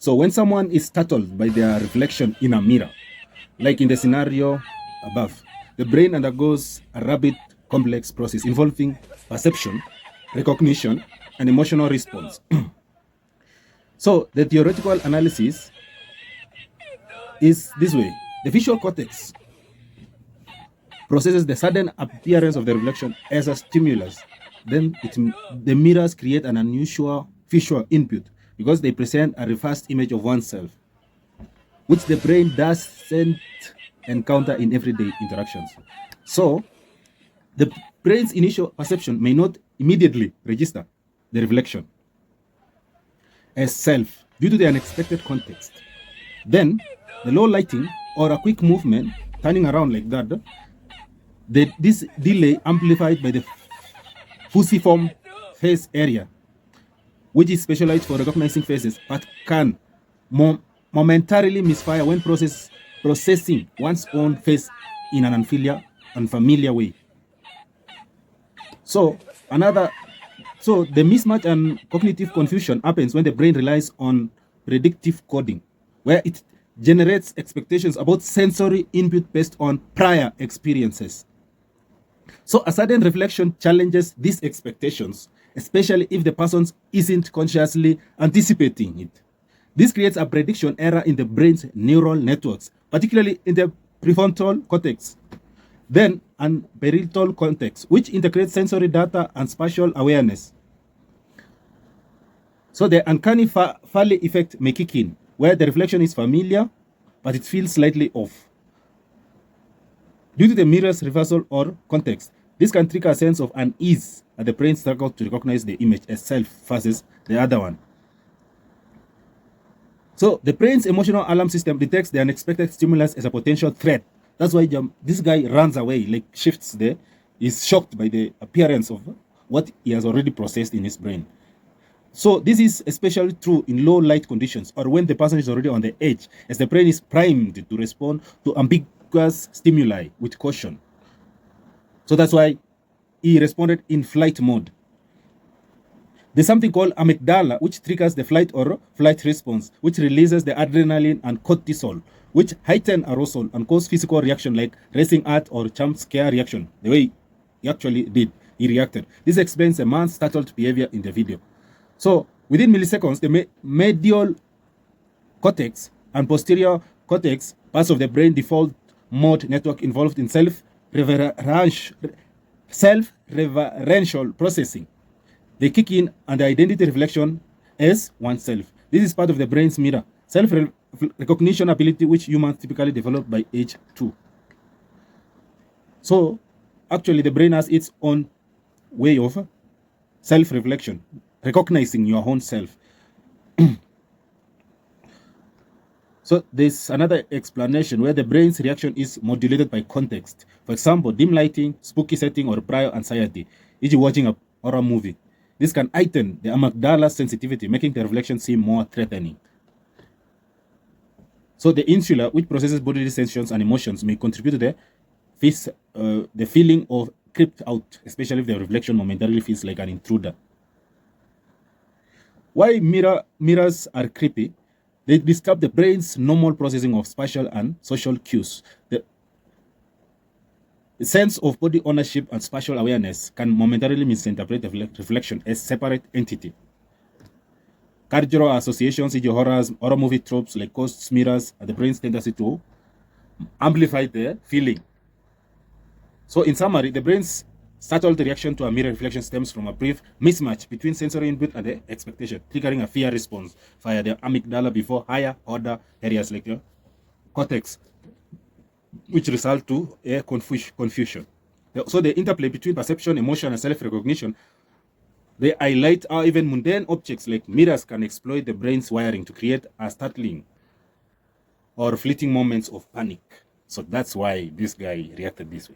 So when someone is startled by their reflection in a mirror, like in the scenario above, the brain undergoes a rapid, complex process involving perception, recognition, and emotional response. So the theoretical analysis is this way. The visual cortex processes the sudden appearance of the reflection as a stimulus. Then the mirrors create an unusual visual input because they present a reversed image of oneself, which the brain doesn't encounter in everyday interactions. So the brain's initial perception may not immediately register the reflection as self due to the unexpected context. Then the low lighting or a quick movement, turning around like that, this delay amplified by the fusiform face area, which is specialized for recognizing faces, but can momentarily misfire when processing one's own face in an unfamiliar way. So the mismatch and cognitive confusion happens when the brain relies on predictive coding, where it generates expectations about sensory input based on prior experiences. So a sudden reflection challenges these expectations, especially if the person isn't consciously anticipating it. This creates a prediction error in the brain's neural networks, particularly in the prefrontal cortex. Then an parietal cortex, which integrates sensory data and spatial awareness. So the uncanny valley effect may kick in, where the reflection is familiar, but it feels slightly off. Due to the mirror's reversal or context, this can trigger a sense of unease as the brain struggles to recognize the image as self versus the other one. So the brain's emotional alarm system detects the unexpected stimulus as a potential threat. That's why this guy runs away, like shifts there. He's shocked by the appearance of what he has already processed in his brain. So this is especially true in low light conditions or when the person is already on the edge, as the brain is primed to respond to ambiguous stimuli with caution. So that's why he responded in flight mode. There's something called amygdala, which triggers the flight or flight response, which releases the adrenaline and cortisol, which heighten arousal and cause physical reaction like racing heart or jump scare reaction, the way he actually did. He reacted. This explains a man's startled behavior in the video. So within milliseconds, the medial cortex and posterior cortex, parts of the brain default mode network involved in self-referential processing. They kick in and the identity reflection as oneself. This is part of the brain's mirror, self-recognition ability which humans typically develop by age 2. So actually the brain has its own way of self-reflection, recognizing your own self. So there's another explanation where the brain's reaction is modulated by context. For example, dim lighting, spooky setting, or prior anxiety, e.g. watching a horror movie. This can heighten the amygdala sensitivity, making the reflection seem more threatening. So the insula, which processes bodily sensations and emotions, may contribute to the feeling of creeped out, especially if the reflection momentarily feels like an intruder. Why mirrors are creepy? They disturb the brain's normal processing of spatial and social cues. The sense of body ownership and spatial awareness can momentarily misinterpret the reflection as separate entity. Cultural associations, e.g. horror movie tropes like ghosts, mirrors, are the brain's tendency to amplify the feeling. So in summary, the brain's startled reaction to a mirror reflection stems from a brief mismatch between sensory input and the expectation, triggering a fear response via the amygdala before higher order areas like the cortex, which result to a confusion. So the interplay between perception, emotion, and self-recognition, they highlight how even mundane objects like mirrors can exploit the brain's wiring to create a startling or fleeting moments of panic. So that's why this guy reacted this way.